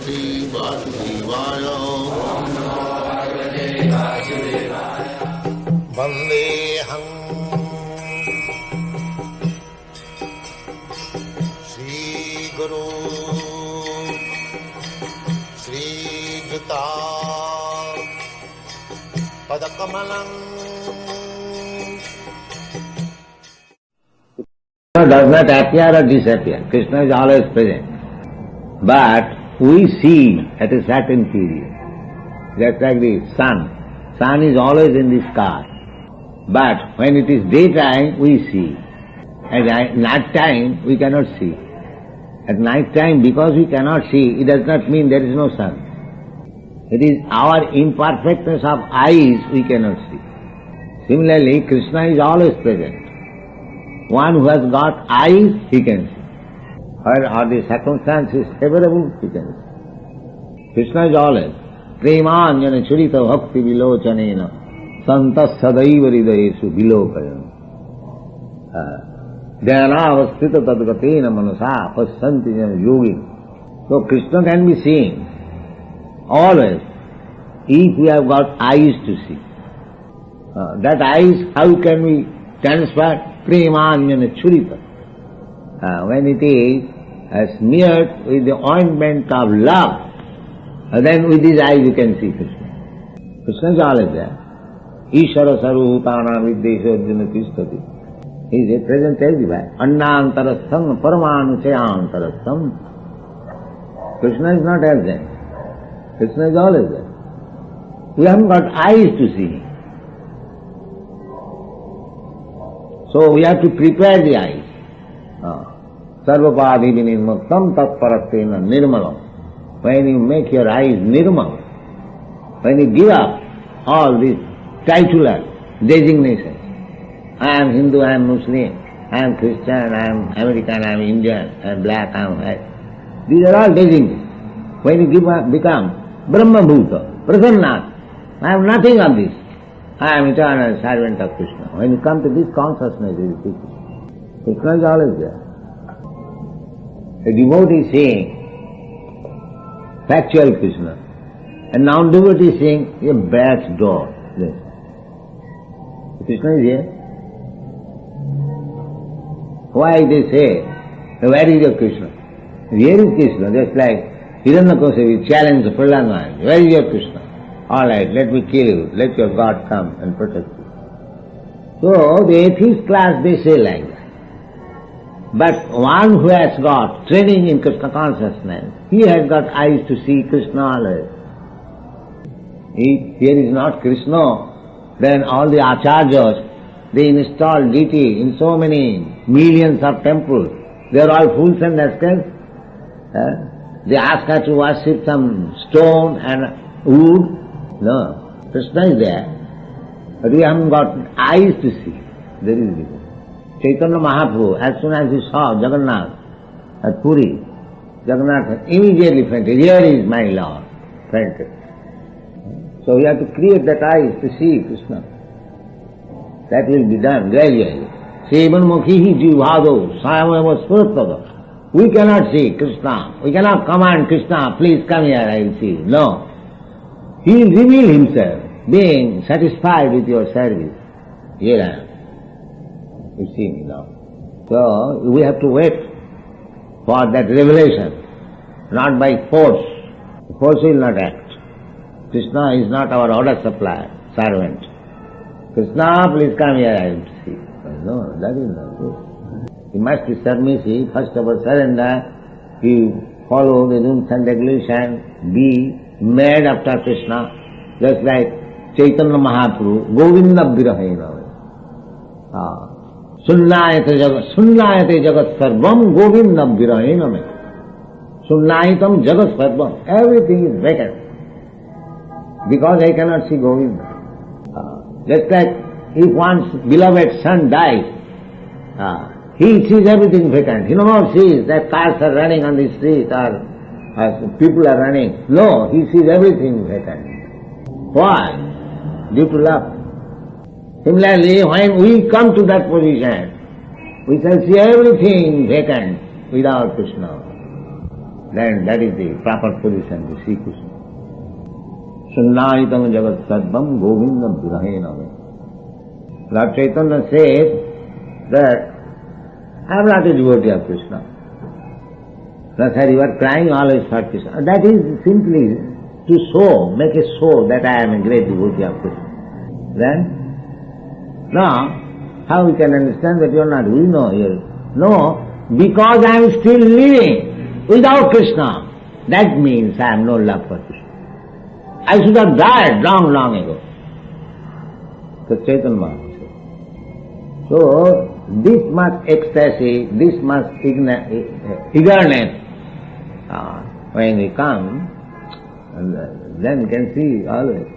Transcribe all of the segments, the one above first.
Bhagavate Vasudevaya. Vandeham Shri Guru Shri Juta Padakamalam. Krishna does not appear or disappear. Krishna is always present. But we see at a certain period. Just like the sun. Sun is always in the sky. But when it is daytime, we see. At night time, we cannot see. At night time, because we cannot see, it does not mean there is no sun. It is our imperfectness of eyes we cannot see. Similarly, Krishna is always present. One who has got eyes, he can see. Where are the circumstances favorable, he can see. Krishna is always Premanjana Churita Bhakti Vilochanena Santas Sadaiva Hridayesu Vilokayana Dhyanavastita Tadgatena Manasa Passanti Jana Yogin. So Krishna can be seen always if we have got eyes to see. That eyes, how can we transfer? Premanjana Churita. When it is smeared with the ointment of love, then with his eyes you can see Krishna. Krishna is always there. Ishara sarvutana viddesha arjuna tishtati. He is a present everywhere. Annantarastham paramanuchayantarastham. Krishna is not absent. Krishna is always there. We haven't got eyes to see. So we have to prepare the eyes. Sarvapadhi vinirmuktam tatparastena nirmalam. When you make your eyes nirmal, when you give up all these titular designations, I am Hindu, I am Muslim, I am Christian, I am American, I am Indian, I am black, I am white. These are all designations. When you become Brahma Bhuta, Prasanna, I have nothing of this. I am eternal servant of Krishna. When you come to this consciousness, Krishna is always there. A devotee is saying factual Krishna, and non-devotee is saying a back door. Yes. Krishna is here. Why they say, where is your Krishna? Here is Krishna, just like Hiranyakasipu challenged Prahlad. Where is your Krishna? All right, let me kill you, let your God come and protect you. So the atheist class, they say like that. But one who has got training in Krishna consciousness, he has got eyes to see Krishna always. If there is not Krishna, then all the acharyas, they install deity in so many millions of temples. They are all fools and rascals. They ask her to worship some stone and wood. No, Krishna is there, but we haven't got eyes to see. There is difference. Chaitanya Mahaprabhu, as soon as he saw Jagannath at Puri, Jagannath immediately fainted. Here is my Lord, fainted. So we have to create that eyes to see Krishna. That will be done gradually. Sevan mukhihi jivado sayameva spurtada. We cannot see Krishna. We cannot command Krishna, please come here, I will see. No. He will reveal himself, being satisfied with your service. Here I am. You see me now. So we have to wait for that revelation, not by force. Force will not act. Krishna is not our order supplier, servant. Krishna, please come here, I will see. No, that is not good. He must be submissive, first of all surrender, he follow the rules and regulations, be made after Krishna, just like Chaitanya Mahaprabhu, Govinda Virahena. Sunnayate jagat sarvam Govinda Virahena me. Sunnayitam jagat sarvam. Everything is vacant. Because I cannot see Govinda. Just like if one's beloved son dies, he sees everything vacant. He no more sees that cars are running on the street or people are running. No, he sees everything vacant. Why? Due to love. Similarly, when we come to that position, we shall see everything vacant without Krishna. then that is the proper position to see Krishna. Sunnaitam jagat sarvam govinda virahena me. Lord Chaitanya says that I am not a devotee of Krishna. That's why you are crying always for Krishna. That is simply to show, make a show that I am a great devotee of Krishna. Then, now, how we can understand that you are not? We know here. No, because I am still living without Krishna. That means I have no love for Krishna. I should have died long, long ago. So Chaitanya Mahaprabhu said. So, this much ecstasy, this much eagerness, when we come, then we can see always.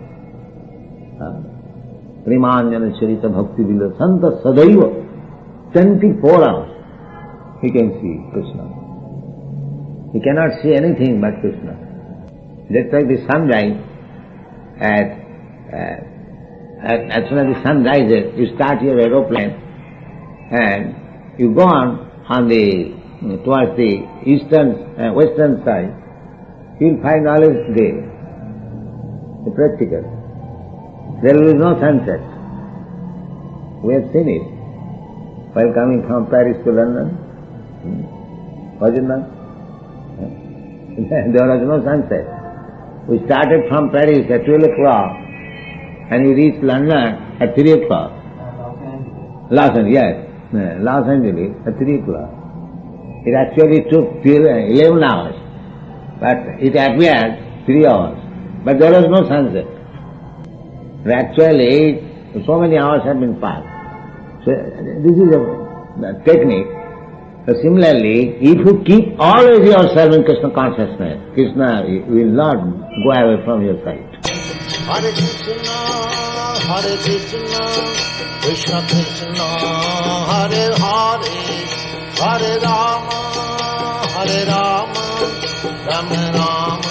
Primanjana Charita Bhakti Vila Santa Sadaiva, 24 hours, he can see Krishna. He cannot see anything but Krishna. Just like the sunrise, as soon as the sun rises, you start your aeroplane and you go on the towards the western side, you will find always day, the practical. There will be no sunset. We have seen it while coming from Paris to London. Was it not? There was no sunset. We started from Paris at 12 o'clock and we reached London at 3 o'clock. Los Angeles at 3 o'clock. It actually took till 11 hours, but it appeared 3 hours. But there was no sunset. Actually, so many hours have been passed. So this is a technique. So similarly, if you keep always yourself in Krishna consciousness, Krishna will not go away from your sight. Hare Krishna, Krishna Krishna, Hare Hare, Hare Rama, Rama Rama.